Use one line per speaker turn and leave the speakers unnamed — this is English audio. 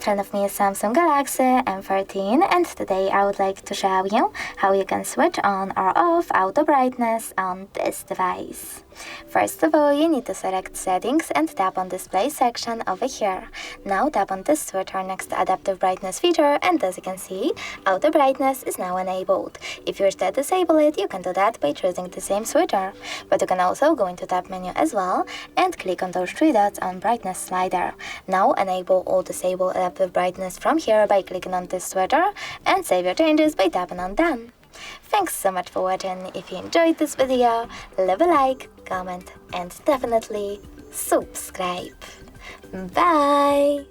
front of me is Samsung Galaxy M13, and today I would like to show you how you can switch on or off auto brightness on this device. First of all, you need to select Settings and tap on Display section over here. Now tap on this switcher next to Adaptive Brightness feature, and as you can see, auto brightness is now enabled. If you wish to disable it, you can do that by choosing the same switcher. But you can also go into Tab menu as well and click on those three dots on Brightness slider. Now enable or disable Adaptive Brightness from here by clicking on this switcher, and save your changes by tapping on Done. Thanks so much for watching. If you enjoyed this video, leave a like, comment, and definitely subscribe. Bye!